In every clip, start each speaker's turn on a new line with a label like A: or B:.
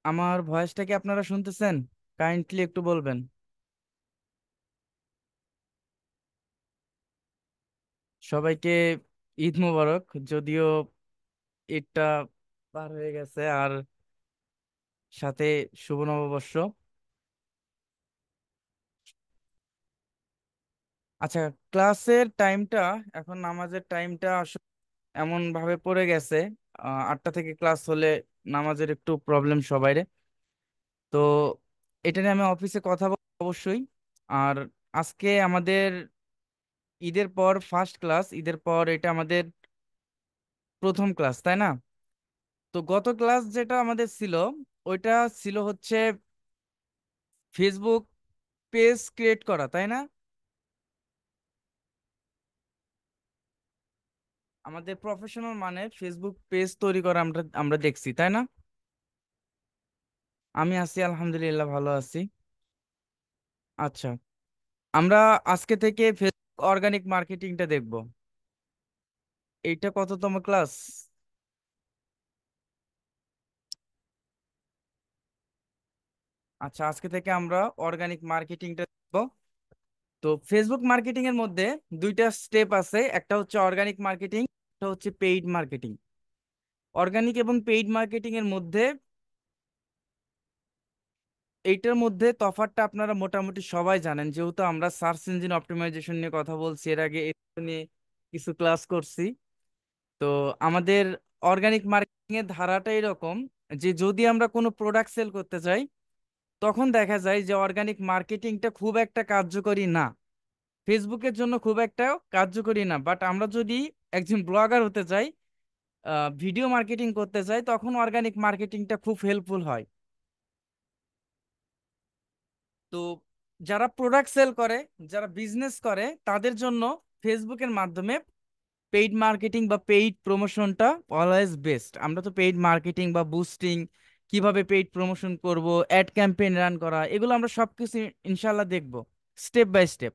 A: আমার ভয়েসটা কি আপনারা শুনতেছেন? কাইন্ডলি একটু বলবেন। সবাইকে ঈদ মোবারক। যদিও ঈদটা পার হয়ে গেছে, আর সাথে শুভ নববর্ষ। আচ্ছা, ক্লাসের টাইমটা, এখন নামাজের টাইমটা আসলে এমন ভাবে পড়ে গেছে। 8টা থেকে ক্লাস হলে নামাজের একটু প্রবলেম সবাইরে। তো এটা নিয়ে আমি অফিসে কথা বলবো অবশ্যই। আর আজকে আমাদের ঈদের পর ফার্স্ট ক্লাস, ঈদের পর এটা আমাদের প্রথম ক্লাস, তাই না? তো গত ক্লাস যেটা আমাদের ছিল, ওইটা ছিল হচ্ছে ফেসবুক পেজ ক্রিয়েট করা, তাই না? আমাদের প্রফেশনাল মানে ফেসবুক পেজ তৈরি করা আমরা আমরা দেখছি, তাই না? আমি আছি, আলহামদুলিল্লাহ ভালো আছি। আচ্ছা, আমরা আজকে থেকে ফেসবুক অর্গানিক মার্কেটিংটা দেখব। এইটা কততম ক্লাস? আচ্ছা, আজকে থেকে আমরা অর্গানিক মার্কেটিংটা দেখব। তো ফেসবুক মার্কেটিং এর মধ্যে দুইটা স্টেপ আছে, একটা হচ্ছে অর্গানিক মার্কেটিং, একটা হচ্ছে পেইড মার্কেটিং। অর্গানিক এবং পেইড মার্কেটিং এর মধ্যে, এইটার মধ্যে তফাৎটা আপনারা মোটামুটি সবাই জানেন, যেহেতু আমরা সার্চ ইঞ্জিন অপটিমাইজেশন নিয়ে কথা বলছি, এর আগে এটা নিয়ে কিছু ক্লাস করছি। তো আমাদের অর্গানিক মার্কেটিং এর ধারাটা এরকম, যে যদি আমরা কোনো প্রোডাক্ট সেল করতে চাই, তখন দেখা যায় যে অর্গানিক মার্কেটিংটা খুব একটা কার্যকরী না, ফেসবুকের জন্য খুব একটা কার্যকরী না। বাট আমরা যদি একজন ব্লগার হতে চাই, ভিডিও মার্কেটিং করতে চাই, তখন অর্গানিক মার্কেটিংটা খুব হেল্পফুল হয়। তো যারা প্রোডাক্ট সেল করে, যারা বিজনেস করে, তাদের জন্য ফেসবুকের মাধ্যমে পেইড মার্কেটিং বা পেইড প্রমোশনটা অলওয়েজ বেস্ট। আমরা তো পেইড মার্কেটিং বা বুস্টিং, কিভাবে পেইড প্রমোশন করব, অ্যাড ক্যাম্পেইন রান করা, এগুলো আমরা সবকিছু ইনশাল্লাহ দেখব স্টেপ বাই স্টেপ।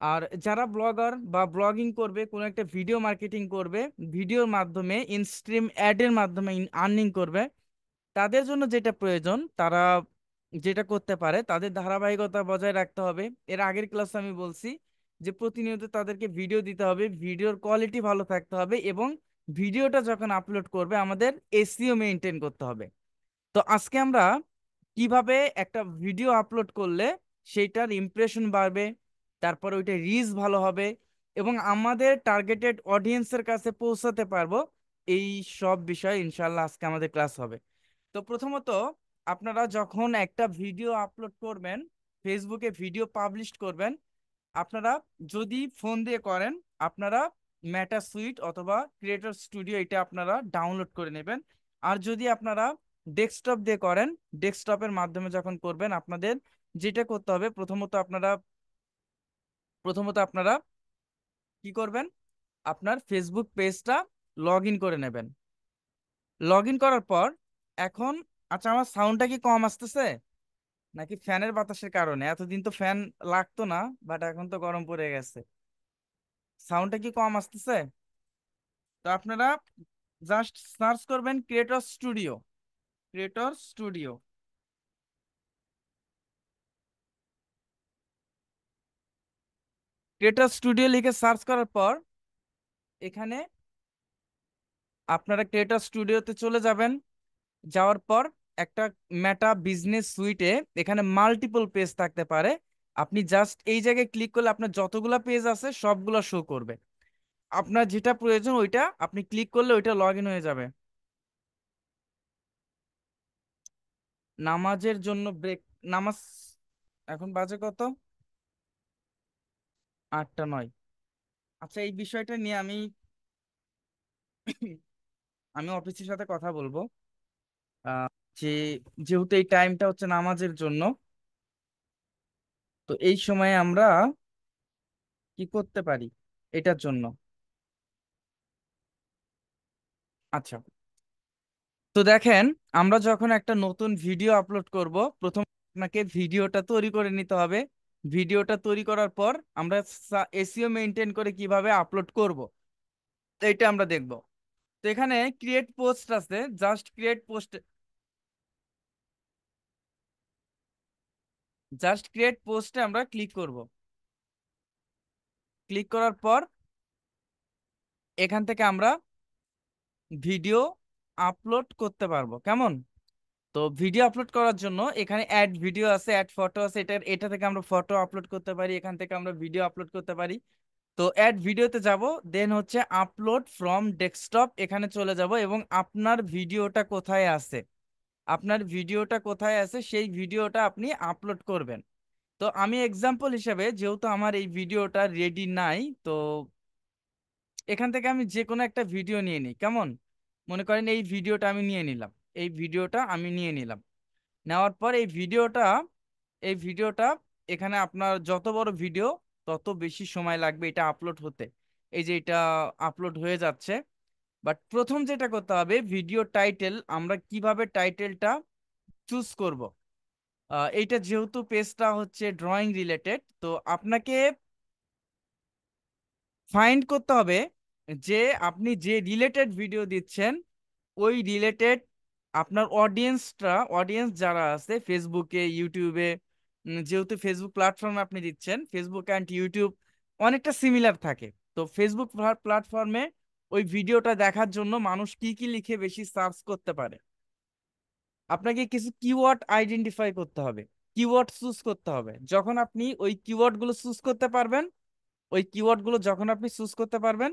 A: আর যারা ব্লগার বা ব্লগিং করবে, কোনো একটা ভিডিও মার্কেটিং করবে, ভিডিওর মাধ্যমে ইনস্ট্রিম অ্যাডের মাধ্যমে আর্নিং করবে, তাদের জন্য যেটা প্রয়োজন, তারা যেটা করতে পারে, তাদের ধারাবাহিকতা বজায় রাখতে হবে। এর আগের ক্লাসে আমি বলছি যে প্রতিনিয়ত তাদেরকে ভিডিও দিতে হবে, ভিডিওর কোয়ালিটি ভালো থাকতে হবে, এবং ভিডিওটা যখন আপলোড করবে আমাদের এসইও মেনটেন করতে হবে। তো আজকে আমরা কিভাবে একটা ভিডিও আপলোড করলে সেইটার ইমপ্রেশন বাড়বে, তারপর ওইটা রিচ ভালো হবে, এবং আমাদের টার্গেটেড অডিয়েন্সের কাছে পৌঁছাতে পারবো, এই সব বিষয় ইনশাল্লাহ আজকে আমাদের ক্লাস হবে। তো প্রথমত, আপনারা যখন একটা ভিডিও আপলোড করবেন, ফেসবুকে ভিডিও পাবলিশ করবেন, আপনারা যদি ফোন দিয়ে করেন, আপনারা মেটা সুইট অথবা ক্রিয়েটর স্টুডিও এটা আপনারা ডাউনলোড করে নেবেন। আর যদি আপনারা ডেস্কটপ দিয়ে করেন, ডেস্কটপের মাধ্যমে যখন করবেন, আপনাদের যেটা করতে হবে, প্রথমত আপনারা কি করবেন, আপনার ফেসবুক পেজটা লগ ইন করে নেবেন। লগ ইন করার পর এখন, আচ্ছা, আমার সাউন্ডটা কি কম আসতেছে নাকি ফ্যানের বাতাসের কারণে? এতদিন তো ফ্যান লাগতো না, বাট এখন তো গরম পড়ে গেছে। সাউন্ডটা কি কম আসতেছে? তো আপনারা জাস্ট সার্চ করবেন creator studio, creator studio. Creator studio লিখে সার্চ করার পর, এখানে আপনারা ক্রিয়েটর স্টুডিওতে চলে যাবেন। যাওয়ার পর একটা মেটা বিজনেস সুইটে এখানে মাল্টিপল পেজ থাকতে পারে। আপনি জাস্ট এই জায়গায় ক্লিক করলে আপনার যতগুলা পেজ আছে সবগুলা শো করবে। আপনার যেটা প্রয়োজন ওইটা আপনি ক্লিক করলে ওইটা লগ ইন হয়ে যাবে। নামাজের জন্য ব্রেক, নামাজ এখন বাজে কত? 8টা 9। আচ্ছা, এই বিষয়টা নিয়ে আমি আমি অফিসের সাথে কথা বলবো। আহ, যে যেহেতু এই টাইমটা হচ্ছে নামাজের জন্য, তো এই সময়ে আমরা কি করতে পারি এটার জন্য। আচ্ছা, তো দেখেন, আমরা যখন একটা নতুন ভিডিও আপলোড করব, প্রথম আপনাকে ভিডিওটা তৈরি করে নিতে হবে। ভিডিওটা তৈরি করার পর আমরা এসইও মেনটেন করে কিভাবে আপলোড করব, তো এটা আমরা দেখব। তো এখানে ক্রিয়েট পোস্ট আছে, just create post. Just create পোস্টে আমরা ক্লিক করব। ক্লিক করার পর এখান থেকে আমরা ভিডিও আপলোড করতে পারবো, কেমন? তো ভিডিও আপলোড করার জন্য এখানে অ্যাড ভিডিও আছে, অ্যাড ফটো আছে, এটা থেকে আমরা ফটো আপলোড করতে পারি, এখান থেকে আমরা ভিডিও আপলোড করতে পারি। তো অ্যাড ভিডিওতে যাব, দেন হচ্ছে আপলোড ফ্রম ডেস্কটপ, এখানে চলে যাব এবং আপনার ভিডিওটা কোথায় আছে, আপনার ভিডিওটা কোথায় আছে সেই ভিডিওটা আপনি আপলোড করবেন। তো আমি এক্সাম্পল হিসেবে, যেহেতু আমার এই ভিডিওটা রেডি নাই, তো এখান থেকে আমি যে কোনো একটা ভিডিও নিয়ে নিই, কেমন? মনে করেন এই ভিডিওটা আমি নিয়ে নিলাম, এই ভিডিওটা আমি নিয়ে নিলাম। নেওয়ার পর এই ভিডিওটা এখানে আপনার যত বড় ভিডিও তত বেশি সময় লাগবে এটা আপলোড হতে। এই যে এটা আপলোড হয়ে যাচ্ছে। বাট প্রথম যেটা করতে হবে, ভিডিও টাইটেল, আমরা কিভাবে টাইটেলটা চুজ করব। এইটা যেহেতু পেজটা হচ্ছে ড্রয়িং রিলেটেড, তো আপনাকে ফাইন্ড করতে হবে যে আপনি যে রিলেটেড ভিডিও দিচ্ছেন ওই রিলেটেড আপনার অডিয়েন্স যারা আছে ফেসবুকে, ইউটিউবে, যেহেতু ফেসবুক প্ল্যাটফর্মে আপনি দিচ্ছেন, ফেসবুক অ্যান্ড ইউটিউব অনেকটা সিমিলার থাকে। তো ফেসবুক প্ল্যাটফর্মে ওই ভিডিওটা দেখার জন্য মানুষ কি কি লিখে বেশি সার্চ করতে পারে, আপনাকে কিছু কিওয়ার্ড আইডেন্টিফাই করতে হবে, কিওয়ার্ড চুজ করতে হবে। যখন আপনি ওই কিওয়ার্ড গুলো চুজ করতে পারবেন, ওই কিওয়ার্ড গুলো যখন আপনি চুজ করতে পারবেন,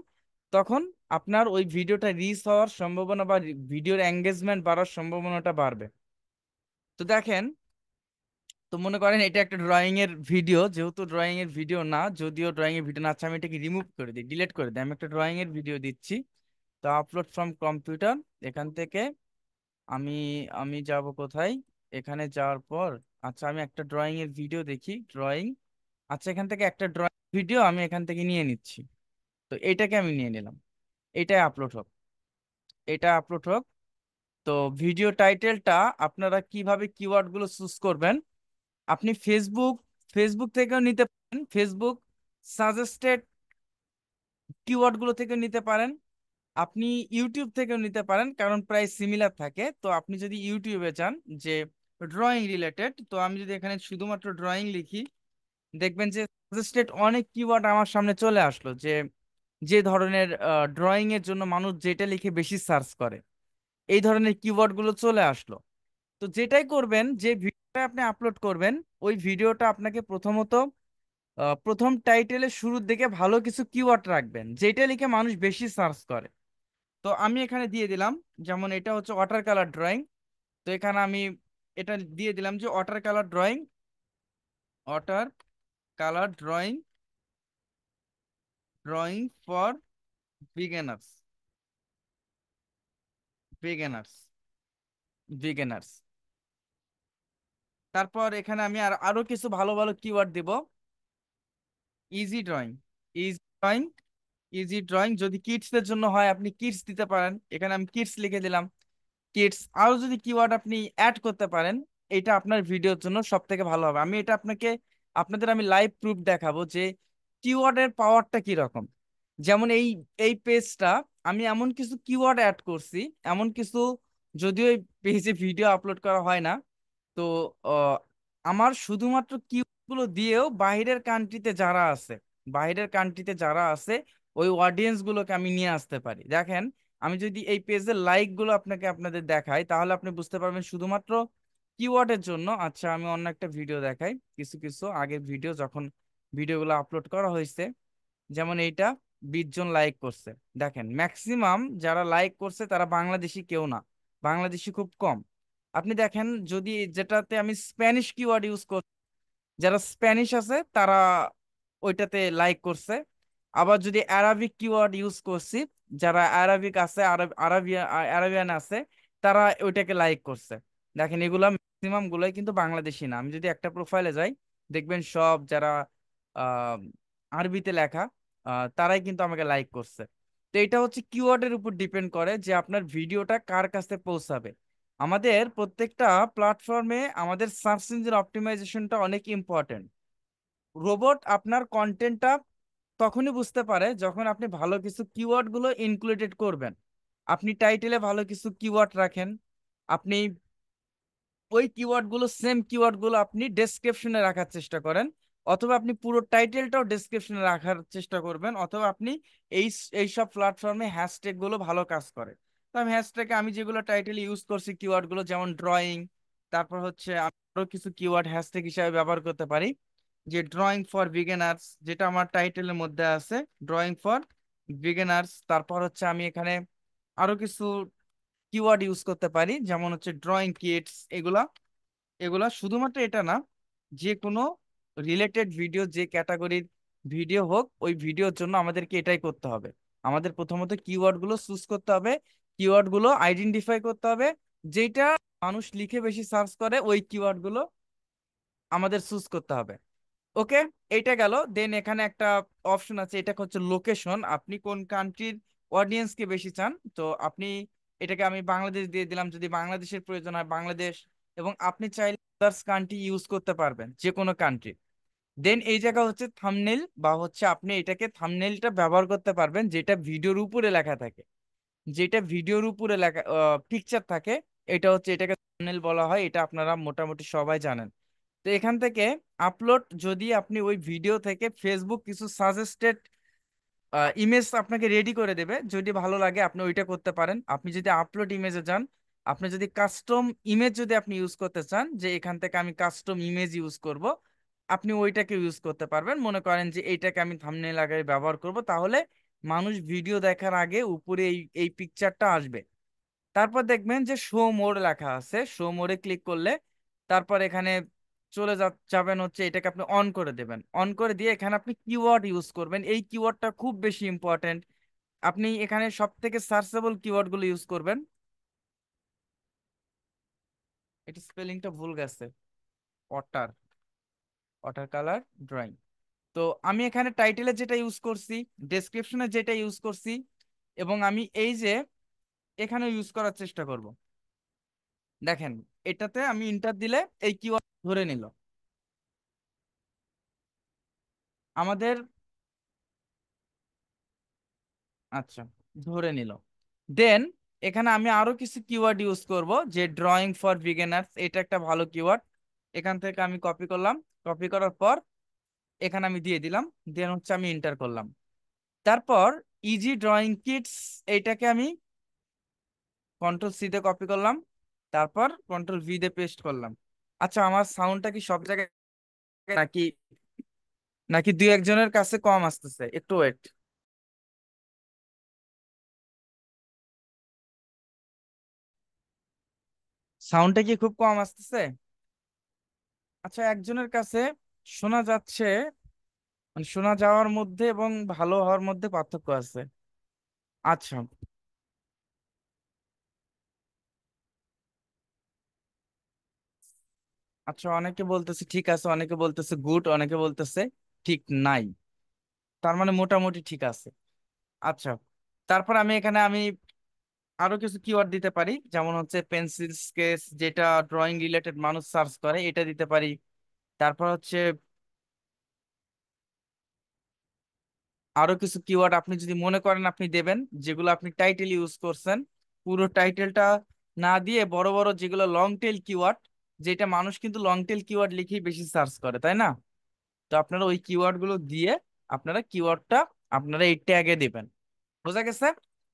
A: তখন আপনার ওই ভিডিওটা রিচ হওয়ার সম্ভাবনা বা ভিডিওর এঙ্গেজমেন্ট বাড়ার সম্ভাবনাটা বাড়বে। তো দেখেন, তো মনে করেন এটা একটা ড্রয়িং এর ভিডিও, যেহেতু ড্রয়িং এর ভিডিও না, যদিও ড্রয়িং এর ভিডিও না, আচ্ছা আমি এটাকে রিমুভ করে দিই, ডিলিট করে দিই, আমি একটা ড্রয়িং এর ভিডিও দিচ্ছি। তো আপলোড ফ্রম কম্পিউটার, এখান থেকে আমি আমি যাব কোথায়, এখানে যাওয়ার পর, আচ্ছা আমি একটা ড্রয়িং এর ভিডিও দেখি, ড্রয়িং, আচ্ছা এখান থেকে একটা ড্রয়িং ভিডিও আমি এখান থেকে নিয়ে নিচ্ছি। তো এইটাকে আমি নিয়ে নিলাম, এটাই আপলোড হোক, এটা আপলোড হোক। তো ভিডিও টাইটেলটা আপনারা কিভাবে কিওয়ার্ড গুলো চুজ করবেন, আপনি ফেসবুক থেকেও নিতে পারেন, ফেসবুক সাজেস্টেড কিওয়ার্ড গুলো থেকে নিতে পারেন, আপনি ইউটিউব থেকেও নিতে পারেন, কারণ প্রায় সিমিলার থাকে। তো আপনি যদি ইউটিউবে চান যে ড্রয়িং রিলেটেড, তো আমি যদি এখানে শুধুমাত্র ড্রয়িং লিখি, দেখবেন যে সাজেস্টেড অনেক কিওয়ার্ড আমার সামনে চলে আসলো, যে যে ধরনের ড্রয়িং এর জন্য মানুষ যেটা লিখে বেশি সার্চ করে, এই ধরনের কিওয়ার্ড গুলো চলে আসলো। তো যেটাই করবেন, যে ভিডিওটা আপনি আপলোড করবেন, ওই ভিডিওটা আপনাকে প্রথমত প্রথম টাইটেলের শুরুর দিকে ভালো কিছু কিওয়ার্ড রাখবেন, যেটা লিখে মানুষ বেশি সার্চ করে। তো আমি এখানে দিয়ে দিলাম, যেমন এটা হচ্ছে ওয়াটার কালার ড্রয়িং, তো এখানে আমি এটা দিয়ে দিলাম যে water colour drawing, water colour drawing, drawing for beginners, beginners, beginners. তারপর এখানে আমি আরো কিছু ভালো ভালো কিওয়ার্ড দিব। Easy drawing, easy drawing, easy drawing, যদি কিডস দের জন্য হয় আপনি কিডস দিতে পারেন, এখানে আমি কিডস লিখে দিলাম, কিডস। আরো যদি কিওয়ার্ড আপনি অ্যাড করতে পারেন, এটা আপনার ভিডিওর জন্য সব থেকে ভালো হবে। আমি এটা আপনাদের আমি লাইভ প্রুফ দেখাবো যে কিওয়ার্ডের পাওয়ারটা কি রকম। যেমন এই এই পেজটা আমি এমন কিছু কিওয়ার্ড অ্যাড করছি, এমন কিছু, যদিও এই পেজে ভিডিও আপলোড করা হয় না, তো আহ, আমার শুধুমাত্র কিওয়ার্ডগুলো দিয়েও বাইরের কান্ট্রিতে যারা আছে ওই অডিয়েন্স গুলোকে আমি নিয়ে আসতে পারি। দেখেন, আমি যদি এই পেজের লাইক গুলো আপনাদের দেখাই, তাহলে আপনি বুঝতে পারবেন শুধুমাত্র কিওয়ার্ডের জন্য। আচ্ছা আমি অন্য একটা ভিডিও দেখাই, কিছু কিছু আগের ভিডিও, যখন ভিডিওগুলো আপলোড করা হয়েছে, যেমন এইটা 20 জন লাইক করছে। দেখেন ম্যাক্সিমাম যারা লাইক করছে তারা বাংলাদেশি কেউ না, বাংলাদেশি খুব কম। আপনি দেখেন, যদি যেটাতে আমি স্প্যানিশ কিওয়ার্ড ইউজ, যারা স্প্যানিশ আছে তারা ওইটাতে লাইক করছে। আবার যদি অ্যারাবিক কিওয়ার্ড ইউজ করছি, যারা অ্যারাবিক আছে, আরাবিয়ান আছে, তারা ওইটাকে লাইক করছে। দেখেন এগুলা ম্যাক্সিমাম গুলাই কিন্তু বাংলাদেশি না। আমি যদি একটা প্রোফাইলে যাই, দেখবেন সব যারা আহ আরবিতে লেখা, তারাই কিন্তু আমাকে লাইক করছে। তো এটা হচ্ছে কিওয়ার্ডের উপর ডিপেন্ড করে যে আপনার ভিডিওটা কার কাছে পৌঁছাবে। আমাদের প্রত্যেকটা প্ল্যাটফর্মে আমাদের সার্চ ইঞ্জিন অপটিমাইজেশনটা অনেক ইম্পর্টেন্ট। রোবট আপনার কন্টেন্টটা তখনই বুঝতে পারে যখন আপনি ভালো কিছু কিওয়ার্ড গুলো ইনক্লুডেড করবেন। আপনি টাইটেলে ভালো কিছু কিওয়ার্ড রাখেন, আপনি ওই কিওয়ার্ড গুলো, সেম কিওয়ার্ড গুলো আপনি ডেসক্রিপশনে রাখার চেষ্টা করেন, অথবা আপনি পুরো টাইটেলটাও ডেসক্রিপশনে রাখার চেষ্টা করবেন, অথবা আপনি এই এই সব প্ল্যাটফর্মে হ্যাশট্যাগ গুলো ভালো কাজ করে। তো আমি হ্যাশট্যাগে আমি যেগুলো টাইটেল ইউজ করছি কিওয়ার্ড গুলো, যেমন ড্রয়িং, তারপর হচ্ছে আরো কিছু কিওয়ার্ড হ্যাশট্যাগ হিসাবে ব্যবহার করতে পারি, যে ড্রয়িং ফর বিগিনার্স, যেটা আমার টাইটেলের মধ্যে আছে, ড্রয়িং ফর বিগিনার্স। তারপর হচ্ছে আমি এখানে আরো কিছু কিওয়ার্ড ইউজ করতে পারি, যেমন হচ্ছে ড্রয়িং কিটস। এগুলা এগুলা শুধুমাত্র এটা না, যে কোনো রিলেটেড ভিডিও, যে ক্যাটাগরির ভিডিও হোক, ওই ভিডিওর জন্য আমাদেরকে এটাই করতে হবে। আমাদের প্রথমত কিওয়ার্ড গুলো চুজ করতে হবে, কিওয়ার্ড গুলো আইডেন্টিফাই করতে হবে, যেটা মানুষ লিখে বেশি সার্চ করে ওই কিওয়ার্ড গুলো আমাদের চুজ করতে হবে। ওকে, এইটা গেল। দেন এখানে একটা অপশন আছে, এটা হচ্ছে লোকেশন, আপনি কোন কান্ট্রির অডিয়েন্সকে বেশি চান। তো আপনি এটাকে আমি বাংলাদেশ দিয়ে দিলাম, যদি বাংলাদেশের প্রয়োজন হয় বাংলাদেশ, এবং আপনি চাইলে আদার্স কান্ট্রি ইউজ করতে পারবেন, যে কোনো কান্ট্রি। দেন এই জায়গা হচ্ছে থাম্বনেল, বা হচ্ছে আপনি এটাকে থাম্বনেলটা ব্যবহার করতে পারবেন, যেটা ভিডিওর উপরে লেখা থাকে, যেটা ভিডিওর উপরে লেখা পিকচার থাকে, এটা হচ্ছে, এটাকে থাম্বনেল বলা হয়, এটা আপনারা মোটামুটি সবাই জানেন। তো এখান থেকে আপলোড, যদি আপনি ওই ভিডিও থেকে ফেসবুক কিছু সাজেস্টেড ইমেজ আপনাকে রেডি করে দেবে, যদি ভালো লাগে আপনি ওইটা করতে পারেন। আপনি যদি আপলোড ইমেজে যান, আপনি যদি কাস্টম ইমেজ যদি আপনি ইউজ করতে চান, যে এখান থেকে আমি কাস্টম ইমেজ ইউজ করব, আপনি ওইটাকে ইউজ করতে পারবেন। মনে করেন যে এইটাকে আমি থাম্বনেল আকারে ব্যবহার করব, তাহলে মানুষ ভিডিও দেখার আগে উপরে এই এই পিকচারটা আসবে। তারপর দেখবেন যে শো মোর লেখা আছে, শো মোরে ক্লিক করলে তারপর এখানে যাবেন হচ্ছে, এটাকে আপনি অন করে দেবেন। অন করে দিয়ে এখানে আপনি কিওয়ার্ড ইউজ করবেন, এই কিওয়ার্ডটা খুব বেশি ইম্পর্টেন্ট। আপনি এখানে সব থেকে সার্চেবল কিওয়ার্ড গুলো ইউজ করবেন। এটা স্পেলিংটা ভুল গেছে, ওয়াটার, ওয়াটার কালার ড্রয়িং। তো আমি এখানে টাইটেলে যেটা ইউজ করছি, ডেসক্রিপশনে যেটা ইউজ করছি, এবং আমি এই যে এখানে ইউজ করার চেষ্টা করব। দেখেন, এটাতে আমি ইন্টার দিলে এই কিওয়ার্ড ধরে নিল আমাদের। আচ্ছা, ধরে নিল। দেন এখানে আমি আরো কিছু কিওয়ার্ড ইউজ করব, যে ড্রয়িং ফর বিগিনার্স, এটা একটা ভালো কিওয়ার্ড। এখান থেকে আমি কপি করলাম, কপি করার পর এখানে আমি দিয়ে দিলাম, দেন হচ্ছে আমি এন্টার করলাম। তারপর ইজি ড্রয়িং কিটস, এইটাকে আমি কন্ট্রোল সি তে কপি করলাম, তারপর কন্ট্রোল ভি তে পেস্ট করলাম। আচ্ছা, আমার সাউন্ডটা কি সব জায়গায়, নাকি নাকি দুই একজনের কাছে কম আসতেছে? একটু ওয়েট। সাউন্ডটা কি খুব কম আসতেছে? আচ্ছা, একজনের কাছে শোনা যাচ্ছে, মানে শোনা যাওয়ার মধ্যে এবং ভালো হওয়ার মধ্যে পার্থক্য আছে। আচ্ছা। আচ্ছা, অনেকে বলতেছে ঠিক আছে, অনেকে বলতেছে গুড, অনেকে বলতেছে ঠিক নাই। তার মানে মোটামুটি ঠিক আছে। আচ্ছা, তারপর আমি এখানে আরো কিছু কিওয়ার্ড দিতে পারি, যেমন হচ্ছে পেন্সিল স্কেচ, যেটা ড্রয়িং রিলেটেড মানুষ সার্চ করে, এটা দিতে পারি। তারপর হচ্ছে আরো কিছু কিওয়ার্ড আপনি যদি মনে করেন আপনি দেবেন, যেগুলো আপনি টাইটেল ইউজ করছেন, পুরো টাইটেলটা না দিয়ে বড় বড় যেগুলো লং টেল কিওয়ার্ড, যেটা মানুষ কিন্তু লং টেল কিওয়ার্ড লিখেই বেশি সার্চ করে, তাই না? তো আপনারা ওই কিওয়ার্ড গুলো দিয়ে আপনারা কিওয়ার্ডটা আপনারা এই ট্যাগে দিবেন। বোঝা গেছে?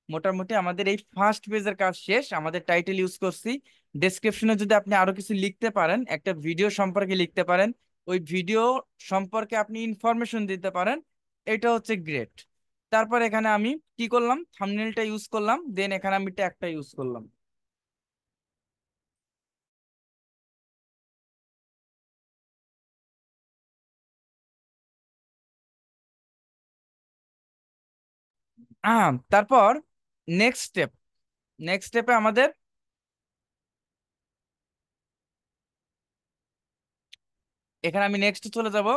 A: মোটামুটি আমাদের এই ফার্স্ট পেজের কাজ শেষ। আমাদের টাইটেল ইউজ করছি, ডেসক্রিপশনে যদি আপনি আরো কিছু লিখতে পারেন, একটা ভিডিও সম্পর্কে লিখতে পারেন, ওই ভিডিও সম্পর্কে আপনি ইনফরমেশন দিতে পারেন, এটা হচ্ছে গ্রেট। তারপর এখানে আমি কি করলাম, থাম্বনেলটা ইউজ করলাম, দেন এখানে আমি ট্যাগটা ইউজ করলাম। তারপর নেক্সট স্টেপ, নেক্সট স্টেপে আমাদের এখানে আমি নেক্সট চলে যাব।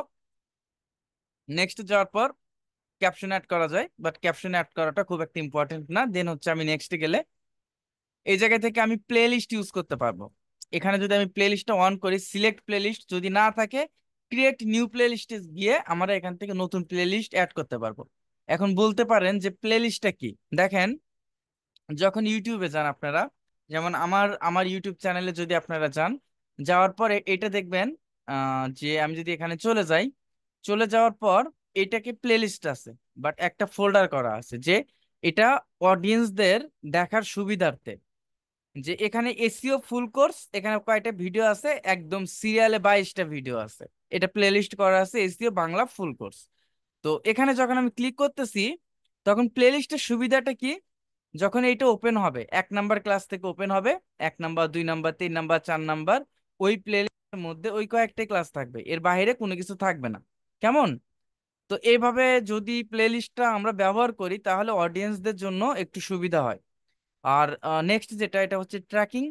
A: নেক্সট যাওয়ার পর ক্যাপশন অ্যাড করা যায়, বাট ক্যাপশন অ্যাড করাটা খুব একটা ইম্পর্টেন্ট না। দেন হচ্ছে আমি নেক্সট গেলে এই জায়গা থেকে আমি প্লে লিস্ট ইউজ করতে পারবো। এখানে যদি আমি প্লে লিস্টটা অন করি, সিলেক্ট প্লে লিস্ট, যদি না থাকে ক্রিয়েট নিউ প্লে লিস্টে গিয়ে আমরা এখান থেকে নতুন প্লে লিস্ট অ্যাড করতে পারবো। এখন বলতে পারেন যে প্লে লিস্টটা কি? দেখেন, যখন ইউটিউবে যান আপনারা, যেমন আমার আমার ইউটিউব চ্যানেলে যদি আপনারা যান, যাওয়ার পরে এটা দেখবেন যে আমি যদি এখানে চলে যাই, চলে যাওয়ার পর এটাকে প্লেলিস্ট আছে, বাট একটা ফোল্ডার করা আছে যে এটা অডিয়েন্সদের দেখার সুবিধার্থে, যে এখানে এসইও ফুল কোর্স, এখানে কয়টা ভিডিও আছে, একদম সিরিয়ালে 22টা ভিডিও আছে। এটা প্লেলিস্ট করা আছে এসইও বাংলা ফুল কোর্স। তো এখানে যখন আমি ক্লিক করতেছি, তখন প্লেলিস্টের সুবিধাটা কি, যখন এইটা ওপেন হবে 1 নাম্বার ক্লাস থেকে ওপেন হবে, 1 নাম্বার, 2 নাম্বার, 3 নাম্বার, 4 নাম্বার, ওই প্লেলিস্টের মধ্যে ওই কয়েকটাই ক্লাস থাকবে, এর বাইরে কোনো কিছু থাকবে না। কেমন? তো এইভাবে যদি প্লেলিস্টটা আমরা ব্যবহার করি তাহলে অডিয়েন্সদের জন্য একটু সুবিধা হয়। আর নেক্সট যেটা, এটা হচ্ছে ট্র্যাকিং।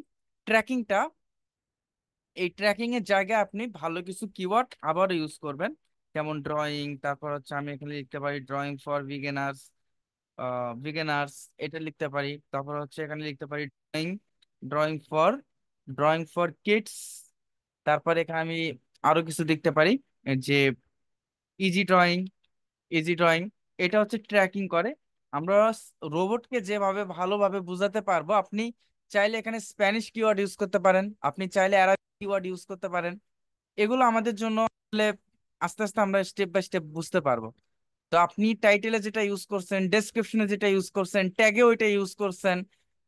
A: ট্র্যাকিংটা, এই ট্র্যাকিং এর জায়গায় আপনি ভালো কিছু কিওয়ার্ড আবার ইউজ করবেন, যেমন ড্রয়িং, তারপর হচ্ছে আমি এখানে লিখতে পারি ড্রয়িং ফর বিগিনার্স, বিগিনার্স এটা লিখতে পারি। তারপর হচ্ছে এখানে লিখতে পারি drawing, drawing for, drawing for kids. তারপর এখানে আমি আরো কিছু লিখতে পারি, যে ইজি ড্রয়িং, ইজি ড্রয়িং। এটা হচ্ছে ট্র্যাকিং করে। আমরা রোবটকে যেভাবে ভালোভাবে বোঝাতে পারবো, আপনি চাইলে এখানে স্প্যানিশ কিওয়ার্ড ইউজ করতে পারেন, আপনি চাইলে অ্যারাবিক কিওয়ার্ড ইউজ করতে পারেন। এগুলো আমাদের জন্য আসলে আস্তে আস্তে আমরা স্টেপ বাই স্টেপ বুঝতে পারবো। তো আপনি টাইটেলে যেটা ইউজ করছেন, ডেসক্রিপশনে যেটা ইউজ করছেন, ট্যাগে ওইটা ইউজ করছেন,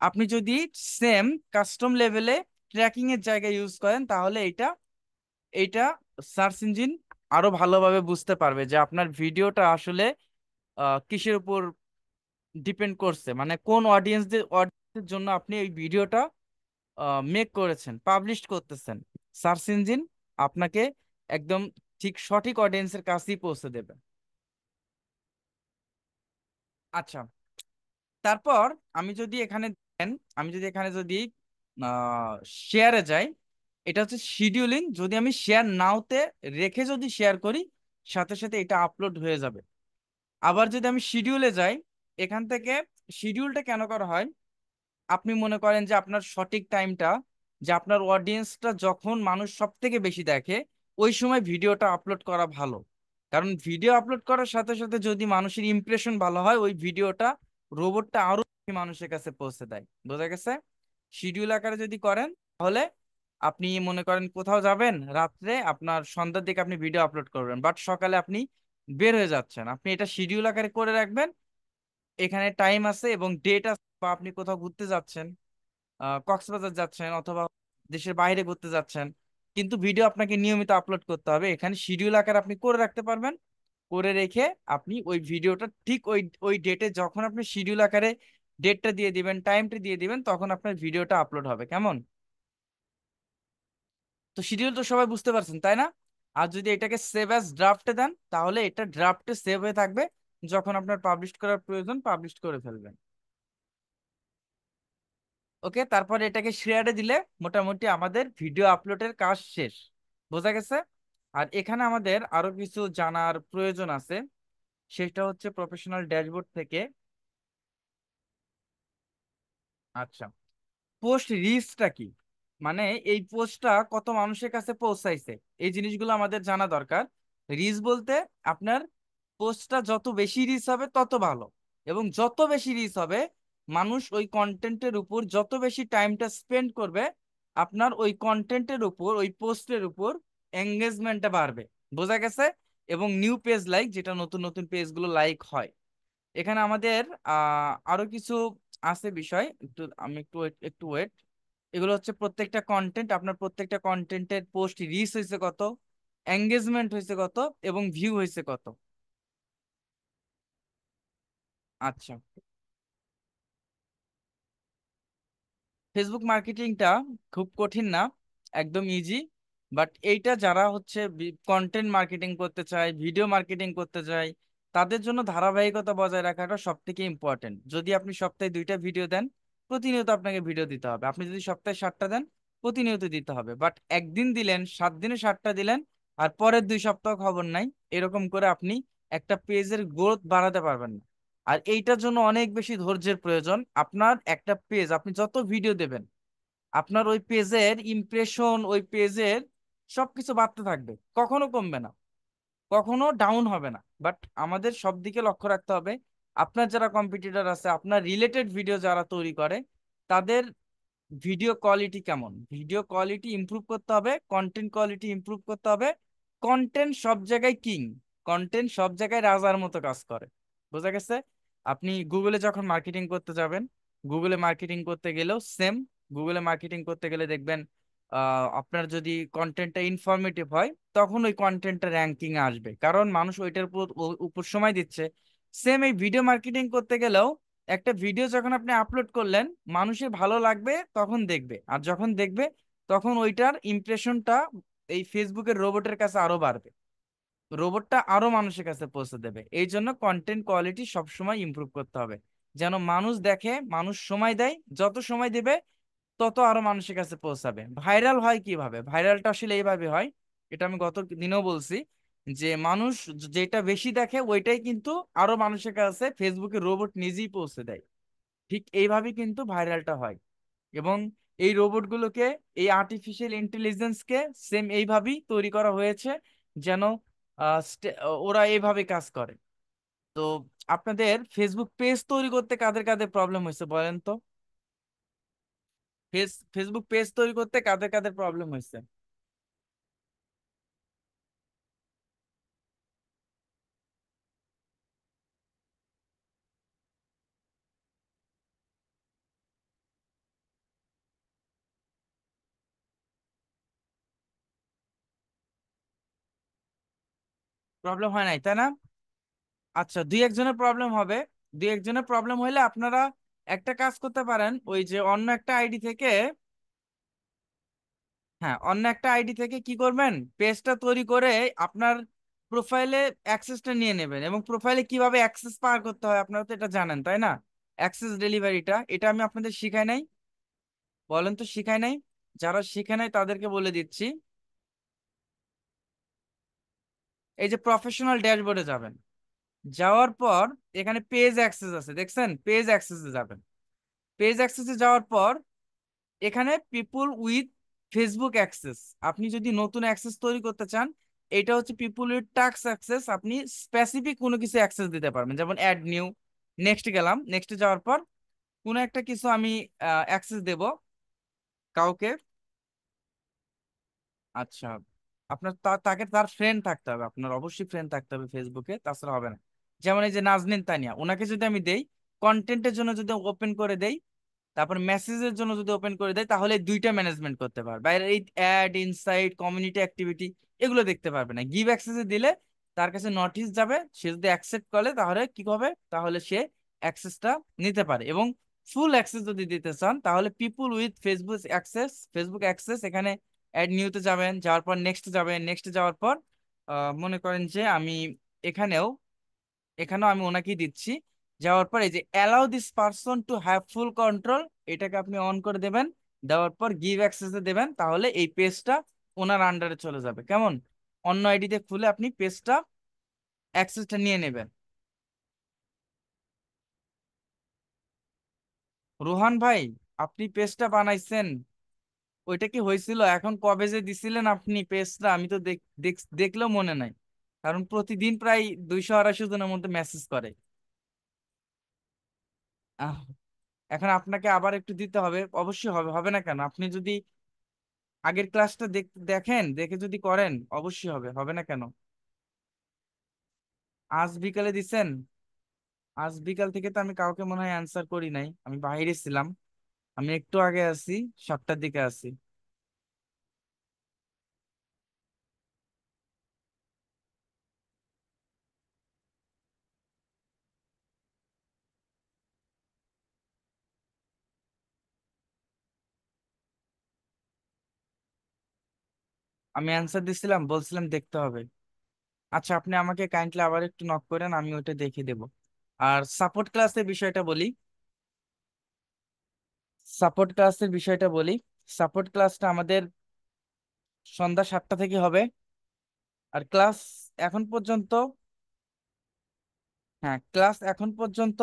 A: আপনি যদি সেম কাস্টম লেভেলে ট্র্যাকিং এর জায়গায় ইউজ করেন, তাহলে এটা এইটা সার্চ ইঞ্জিন আরো ভালোভাবে বুঝতে পারবে যে আপনার ভিডিওটা আসলে কিসের উপর ডিপেন্ড করছে, মানে কোন অডিয়েন্সদের জন্য আপনি এই ভিডিওটা মেক করেছেন, পাবলিশ করতেছেন। সার্চ ইঞ্জিন আপনাকে একদম ঠিক সঠিক অডিয়েন্সের কাছেই পৌঁছে দেবে। আচ্ছা, তারপর আমি যদি এখানে দেখেন, আমি যদি এখানে যদি শেয়ারে যাই, এটা হচ্ছে শিডিউলিং। যদি আমি শেয়ার নাওতে রেখে যদি শেয়ার করি, সাথে সাথে এটা আপলোড হয়ে যাবে। আবার যদি আমি শিডিউলে যাই, এখান থেকে শিডিউলটা কেন করা হয়, আপনি মনে করেন যে আপনার সঠিক টাইমটা, যে আপনার অডিয়েন্সটা যখন মানুষ সব থেকে বেশি দেখে, ওই সময় ভিডিওটা আপলোড করা ভালো। কারণ ভিডিও আপলোড করার সাথে সাথে যদি মানুষের ইমপ্রেশন ভালো হয়, ওই ভিডিওটা রোবটটা আরো বেশি মানুষের কাছে পৌঁছে দেয়। বোঝা গেছে? শিডিউল আকারে যদি করেন, তাহলে আপনি মনে করেন কোথাও যাবেন রাত্রে, আপনার সন্ধ্যার দিকে আপনি ভিডিও আপলোড করবেন, বাট সকালে আপনি বের হয়ে যাচ্ছেন, আপনি এটা শিডিউল আকারে করে রাখবেন। এখানে টাইম আছে এবং ডেট আছে, বা আপনি কোথাও ঘুরতে যাচ্ছেন, কক্সবাজার যাচ্ছেন অথবা দেশের বাইরে ঘুরতে যাচ্ছেন, কিন্তু ভিডিও আপনাকে নিয়মিত আপলোড করতে হবে, এখানে শিডিউল আকার আপনি করে রাখতে পারবেন। করে রেখে আপনি ওই ভিডিওটা ঠিক ওই ওই ডেটে, যখন আপনি শিডিউল আকারে ডেটটা দিয়ে দিবেন, টাইমটা দিয়ে দিবেন, তখন আপনার ভিডিওটা আপলোড হবে। কেমন? তো শিডিউল তো সবাই বুঝতে পারছেন, তাই না? আর যদি এটাকে সেভ অ্যাজ ড্রাফটে দেন, তাহলে এটা ড্রাফটে সেভ হয়ে থাকবে, যখন আপনার পাবলিশ করার প্রয়োজন পাবলিশ করে ফেলবেন। ওকে, তারপর এটাকে শেয়ারে দিলে মোটামুটি আমাদের ভিডিও আপলোডের কাজ শেষ। বোঝা গেছে? আর এখানে আমাদের আরো কিছু জানার প্রয়োজন আছে, সেটা হচ্ছে প্রফেশনাল ড্যাশবোর্ড থেকে। আচ্ছা, পোস্ট রিচটা কি, মানে এই পোস্টটা কত মানুষের কাছে পৌঁছাইছে, এই জিনিসগুলো আমাদের জানা দরকার। রিচ বলতে আপনার পোস্টটা যত বেশি রিচ হবে তত ভালো, এবং যত বেশি রিচ হবে, মানুষ ওই কন্টেন্টের উপর যত বেশি টাইমটা স্পেন্ড করবে, আপনার ওই কন্টেন্টের উপর, ওই পোস্টের উপর এঙ্গেজমেন্টটা বাড়বে। বোঝা গেছে? এবং নিউ পেজ লাইক, যেটা নতুন নতুন পেজগুলো লাইক হয়। এখানে আমাদের আরো কিছু আছে বিষয়, একটু আমি একটু ওয়েট। এগুলো হচ্ছে প্রত্যেকটা কন্টেন্ট, আপনার প্রত্যেকটা কন্টেন্টের পোস্ট রিচ হয়েছে কত, এঙ্গেজমেন্ট হয়েছে কত, এবং ভিউ হয়েছে কত। আচ্ছা, ফেসবুক মার্কেটিংটা খুব কঠিন না, একদম ইজি। বাট এইটা যারা হচ্ছে কন্টেন্ট মার্কেটিং করতে চায়, ভিডিও মার্কেটিং করতে চায়, তাদের জন্য ধারাবাহিকতা বজায় রাখাটা সব থেকে ইম্পর্টেন্ট। যদি আপনি সপ্তাহে 2টা ভিডিও দেন, প্রতিনিয়ত আপনাকে ভিডিও দিতে হবে। আপনি যদি সপ্তাহে 7টা দেন, প্রতিনিয়ত দিতে হবে। বাট একদিন দিলেন, 7 দিনে 7টা দিলেন, আর পরের 2 সপ্তাহ খবর নাই, এরকম করে আপনি একটা পেজের গ্রোথ বাড়াতে পারবেন না। আর এইটার জন্য অনেক বেশি ধৈর্যের প্রয়োজন। আপনার একটা পেজ, আপনি যত ভিডিও দেবেন, আপনার ওই পেজের ইমপ্রেশন, ওই পেজের সবকিছু বাড়তে থাকবে, কখনো কমবে না, কখনো ডাউন হবে না। বাট আমাদের সব দিকে লক্ষ্য রাখতে হবে। আপনার যারা কম্পিটিটর আছে, আপনার রিলেটেড ভিডিও যারা তৈরি করে, তাদের ভিডিও কোয়ালিটি কেমন, ভিডিও কোয়ালিটি ইমপ্রুভ করতে হবে, কন্টেন্ট কোয়ালিটি ইমপ্রুভ করতে হবে। কন্টেন্ট সব জায়গায় কিং, কন্টেন্ট সব জায়গায় রাজার মতো কাজ করে। বোঝা গেছে? আপনি গুগলে যখন মার্কেটিং করতে যাবেন, গুগলে মার্কেটিং করতে গেলেও সেম। গুগলে মার্কেটিং করতে গেলে দেখবেন আপনার যদি কন্টেন্টটা ইনফরমেটিভ হয়, তখন ওই কন্টেন্টটা র্যাঙ্কিং এ আসবে, কারণ মানুষ ওইটার উপর উপর সময় দিচ্ছে। সেম এই ভিডিও মার্কেটিং করতে গেলেও একটা ভিডিও যখন আপনি আপলোড করলেন, মানুষের ভালো লাগবে তখন দেখবে, আর যখন দেখবে তখন ওইটার ইমপ্রেশনটা এই ফেসবুকের রোবটের কাছে আরো বাড়বে, রোবটটা আরো মানুষের কাছে পৌঁছে দেবে। এই জন্য কন্টেন্ট কোয়ালিটি সবসময় ইমপ্রুভ করতে হবে, যেন মানুষ দেখে, মানুষ সময় দেয়, যত সময় দেবে তত আরো মানুষের কাছে পৌঁছাবে। ভাইরাল হয় কিভাবে? ভাইরালটা আসলে এইভাবে হয়, এটা আমি গত দিনেও বলছি, যে মানুষ যেটা বেশি দেখে ওইটাই কিন্তু আরো মানুষের কাছে ফেসবুকে রোবট নিজেই পৌঁছে দেয়। ঠিক এইভাবেই কিন্তু ভাইরালটা হয়। এবং এই রোবটগুলোকে, এই আর্টিফিশিয়াল ইন্টেলিজেন্সকে সেম এইভাবেই তৈরি করা হয়েছে, যেন ওরা এইভাবে কাজ করে। তো আপনাদের ফেসবুক পেজ তৈরি করতে কাদের কাদের প্রবলেম হয়েছে বলেন তো? ফেসবুক পেজ তৈরি করতে কাদের কাদের প্রবলেম হয়েছে? প্রবলেম হয় নাই, তাই না? আচ্ছা, দুই একজনের প্রবলেম হবে। দুই একজনের প্রবলেম হইলে আপনারা একটা কাজ করতে পারেন, ওই যে অন্য একটা আইডি থেকে, হ্যাঁ অন্য একটা আইডি থেকে কি করবেন, পেজটা তৈরি করে আপনার প্রোফাইলে অ্যাক্সেসটা নিয়ে নেবেন। এবং প্রোফাইলে কিভাবে অ্যাক্সেস পার করতে হয় আপনারা তো এটা জানেন, তাই না? অ্যাক্সেস ডেলিভারিটা, এটা আমি আপনাদের শিখাই নাই? বলেন তো শিখাই নাই? যারা শিখে নাই তাদেরকে বলে দিচ্ছি। এই যে প্রফেশনাল ড্যাশবোর্ডে যাবেন, যাওয়ার পর এখানে পেজ অ্যাক্সেস আছে, দেখছেন? পেজ অ্যাক্সেসে যাবেন। পেজ অ্যাক্সেসে যাওয়ার পর এখানে পিপুল উইথ ফেসবুক অ্যাক্সেস, আপনি যদি নতুন অ্যাক্সেস তৈরি করতে চান, এটা হচ্ছে পিপুল উইথ টাস্ক অ্যাক্সেস। আপনি স্পেসিফিক কোনো কিছু অ্যাক্সেস দিতে পারবেন, যেমন অ্যাড নিউ। নেক্সট গেলাম, নেক্সটে যাওয়ার পর কোনো একটা কিছু আমি অ্যাক্সেস দেব কাউকে। আচ্ছা, আপনার তাকে তার ফ্রেন্ড থাকতে হবে, আপনার অবশ্যই ফ্রেন্ড থাকতে হবে ফেসবুকে, তাছাড়া হবে না। যেমন এই যে নাজনীন তানিয়া, ওনাকে যদি আমি দেই, কন্টেন্টের জন্য যদি ওপেন করে দেই, তারপর মেসেজের জন্য যদি ওপেন করে দেয়, তাহলে দুইটা ম্যানেজমেন্ট করতে পারবে। বাইরে এই অ্যাড, ইনসাইট, কমিউনিটি অ্যাক্টিভিটি এগুলো দেখতে পারবে না। গিভ অ্যাক্সেসে দিলে তার কাছে নোটিশ যাবে, সে যদি অ্যাকসেপ্ট করে তাহলে কি হবে, তাহলে সে অ্যাক্সেসটা নিতে পারে। এবং ফুল অ্যাক্সেস যদি দিতে চান, তাহলে পিপুল with Facebook access, Facebook access, এখানে অ্যাড নিউতে যাবেন, যাওয়ার পর নেক্সট যাবেন, নেক্সট যাওয়ার পর মনে করেন যে আমি এখানেও, এখানেও আমি ওনাকেই দিচ্ছি। যাওয়ার পর এই যে allow this person to have full control, এটাকে আপনি অন করে দেবেন। দেওয়ার পর গিভ অ্যাক্সেসে দেবেন, তাহলে এই পেজটা ওনার আন্ডারে চলে যাবে। কেমন? অন্য আইডিতে খুলে আপনি পেজটা অ্যাক্সেসটা নিয়ে নেবেন। রোহান ভাই, আপনি পেজটা বানাইছেন, ওইটা কি হয়েছিল? এখন কবে যে দিছিলেন আপনি পেজটা? আমি তো দেখলেও মনে নাই, কারণ প্রতিদিন প্রায় 200-250 জনের মধ্যে মেসেজ করে। আহ, এখন আপনাকে আবার একটু দিতে হবে, অবশ্যই হবে, হবে না কেন? আপনি যদি আগের ক্লাসটা দেখেন, দেখে যদি করেন অবশ্যই হবে, হবে না কেন? আজ বিকালে দিছেন? আজ বিকাল থেকে তো আমি কাউকে মনে হয় অ্যান্সার করি নাই, আমি বাইরে ছিলাম। আমি একটু আগে আছি, 7টার দিকে আছি। আমি অ্যান্সার দিছিলাম, বলছিলাম দেখতে হবে। আচ্ছা, আপনি আমাকে কাইন্ডলি আবার একটু নক করেন, আমি ওইটা দেখে দেব। আর সাপোর্ট ক্লাসের বিষয়টা বলি, সাপোর্ট ক্লাসের বিষয়টা বলি। সাপোর্ট ক্লাসটা আমাদের সন্ধ্যা 7টা থেকে হবে। আর ক্লাস এখন পর্যন্ত, হ্যাঁ ক্লাস এখন পর্যন্ত,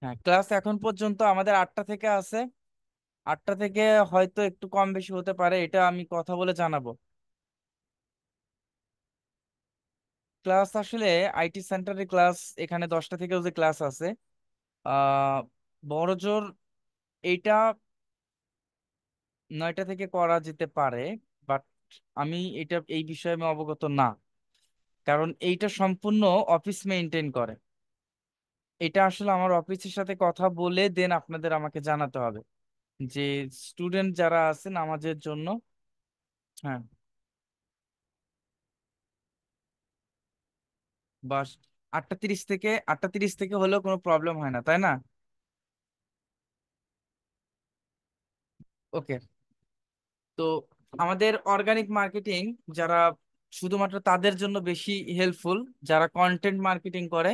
A: হ্যাঁ ক্লাস এখন পর্যন্ত আমাদের 8টা থেকে আছে। 8টা থেকে হয়তো একটু কম বেশি হতে পারে, এটা আমি কথা বলে জানাবো। ক্লাস আসলে আইটি সেন্টারের ক্লাস এখানে 10টা থেকেও যে ক্লাস আছে, আহ বড়জোর এইটা 9টা থেকে করা যেতে পারে। বাট আমি এই বিষয়ে আমি অবগত না, কারণ এইটা সম্পূর্ণ অফিস মেনটেন করে। এটা আসলে আমার অফিসের সাথে কথা বলে দেন আপনাদের আমাকে জানাতে হবে যে স্টুডেন্ট যারা আছে নামাজের জন্য। হ্যাঁ, বাস 8টা 30 থেকে হলেও কোনো প্রবলেম হয় না, তাই না? ওকে। তো আমাদের অর্গানিক মার্কেটিং যারা, শুধুমাত্র তাদের জন্য বেশি হেল্পফুল, যারা কন্টেন্ট মার্কেটিং করে,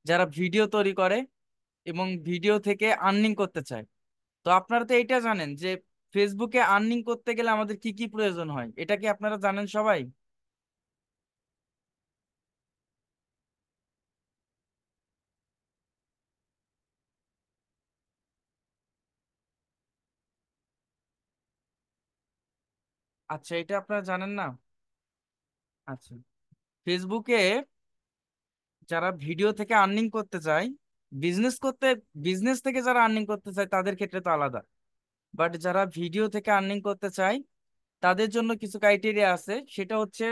A: যারা ভিডিও তৈরি করে এবং ভিডিও থেকে আর্নিং করতে চায়। তো আপনারা তো এটা জানেন যে ফেসবুকে আর্নিং করতে গেলে আমাদের কি কি প্রয়োজন হয়, এটা কি আপনারা জানেন সবাই? আচ্ছা, এটা আপনারা জানেন না? আচ্ছা, ফেসবুকে যারা ভিডিও থেকে আর্নিং করতে চায়, বিজনেস করতে বিজনেস থেকে যারা আর্নিং করতে চায় তাদের ক্ষেত্রে তো আলাদা। বাট যারা ভিডিও থেকে আর্নিং করতে চায় তাদের জন্য কিছু ক্রাইটেরিয়া আছে, সেটা হচ্ছে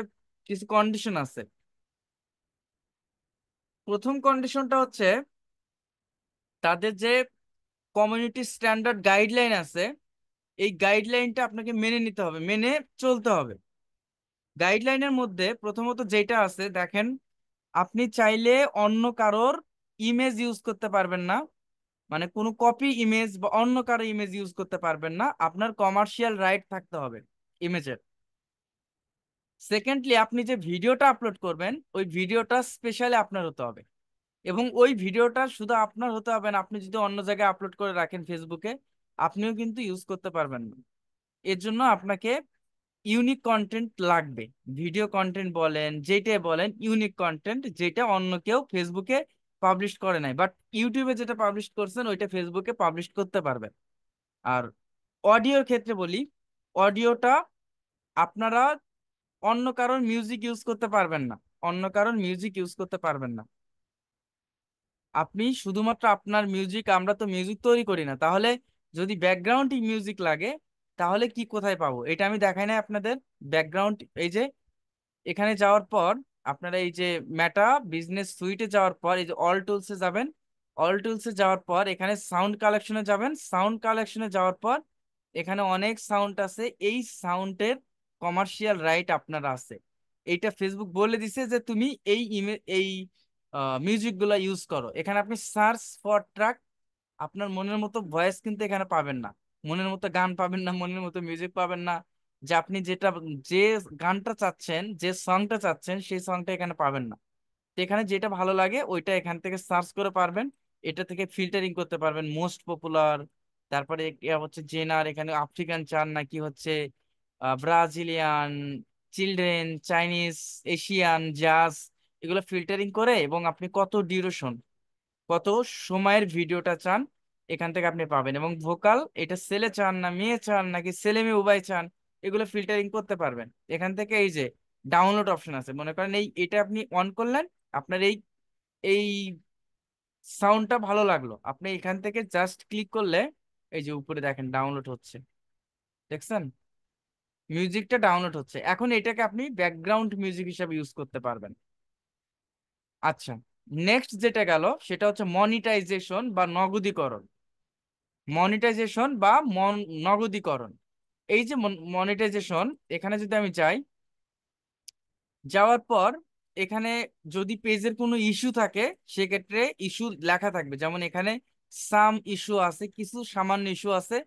A: কিছু কন্ডিশন আছে। প্রথম কন্ডিশনটা হচ্ছে তাদের যে কমিউনিটি স্ট্যান্ডার্ড গাইডলাইন আছে, এই গাইডলাইনটা আপনাকে মেনে নিতে হবে, মেনে চলতে হবে। গাইডলাইনের মধ্যে প্রথমত যেটা আছে দেখেন, আপনি চাইলে অন্য কারোর ইমেজ ইউজ করতে পারবেন না, মানে কোনো কপি ইমেজ বা অন্য কারো ইমেজ ইউজ করতে পারবেন না, আপনার কমার্শিয়াল রাইট থাকতে হবে ইমেজের। সেকেন্ডলি, আপনি যে ভিডিওটা আপলোড করবেন ওই ভিডিওটা স্পেশালি আপনার হতে হবে, এবং ওই ভিডিওটা শুধু আপনার হতে হবে না, আপনি যদি অন্য জায়গায় আপলোড করে রাখেন ফেসবুকে, আপনিও কিন্তু ইউজ করতে পারবেন না। এর জন্য আপনাকে ইউনিক কন্টেন্ট লাগবে। ভিডিও কন্টেন্ট বলেন, যেটাই বলেন, ইউনিক কন্টেন্ট যেটা অন্য কেউ ফেসবুকে পাবলিশ করে নাই, বাট ইউটিউবে যেটা পাবলিশ করছেন ওইটা ফেসবুকে পাবলিশ করতে পারবেন। আর অডিওর ক্ষেত্রে বলি, অডিওটা আপনারা অন্য কারোর মিউজিক ইউজ করতে পারবেন না, অন্য কারোর মিউজিক ইউজ করতে পারবেন না। আপনি শুধুমাত্র আপনার মিউজিক, আমরা তো মিউজিক তৈরি করি না, তাহলে যদি ব্যাকগ্রাউন্ড মিউজিক লাগে তাহলে কি কোথায় পাবো, এটা আমি দেখাই নাই আপনাদের। ব্যাকগ্রাউন্ড, এই যে এখানে যাওয়ার পর আপনারা এই যে মেটা বিজনেস সুইটে যাওয়ার পর এই যে অল টুলসে যাবেন। অল টুলসে যাওয়ার পর এখানে সাউন্ড কালেকশনে যাবেন। সাউন্ড কালেকশনে যাওয়ার পর এখানে অনেক সাউন্ড আছে, এই সাউন্ডের কমার্শিয়াল রাইট আপনার আছে। এইটা ফেসবুক বলে দিছে যে তুমি এই মিউজিক গুলা ইউজ করো। এখানে আপনি সার্চ ফর ট্র্যাক, আপনার মনের মতো ভয়েস কিন্তু এখানে পাবেন না, মনের মতো গান পাবেন না, মনের মতো মিউজিক পাবেন না। যে আপনি যে গানটা চাচ্ছেন, যে সংটা চাচ্ছেন, সেই সংটা এখানে পাবেন না। তো এখানে যেটা ভালো লাগে ওইটা এখান থেকে সার্চ করে পারবেন। এটা থেকে ফিল্টারিং করতে পারবেন মোস্ট পপুলার, তারপরে হচ্ছে জেনার, এখানে আফ্রিকান চান নাকি হচ্ছে ব্রাজিলিয়ান, চিলড্রেন, চাইনিজ, এশিয়ান, জাজ, এগুলো ফিল্টারিং করে, এবং আপনি কত ডিউরেশন, কত সময়ের ভিডিওটা চান এখান থেকে আপনি পাবেন। এবং ভোকাল, এটা ছেলে চান না মেয়ে চান নাকি ছেলে মেয়ে উভয় চান, এগুলো ফিল্টারিং করতে পারবেন এখান থেকে। এই যে ডাউনলোড অপশন আছে, মনে করেন এটা আপনি অন করলেন, আপনার এই এই সাউন্ডটা ভালো লাগলো, আপনি এখান থেকে জাস্ট ক্লিক করলে এই যে উপরে দেখেন ডাউনলোড হচ্ছে, দেখছেন? মিউজিকটা ডাউনলোড হচ্ছে, এখন এটাকে আপনি ব্যাকগ্রাউন্ড মিউজিক হিসাবে ইউজ করতে পারবেন। আচ্ছা, নেক্সট যেটা গেল সেটা হচ্ছে মনিটাইজেশন বা নগদীকরণ। মনিটাইজেশন বা নগদীকরণ, এই যে মনিটাইজেশন, এখানে যদি আমি যাই, যাওয়ার পর এখানে যদি পেজের কোনো ইস্যু থাকে সেক্ষেত্রে ইস্যু লেখা থাকবে, যেমন এখানে সাম ইস্যু আছে, কিছু সামান্য ইস্যু আছে,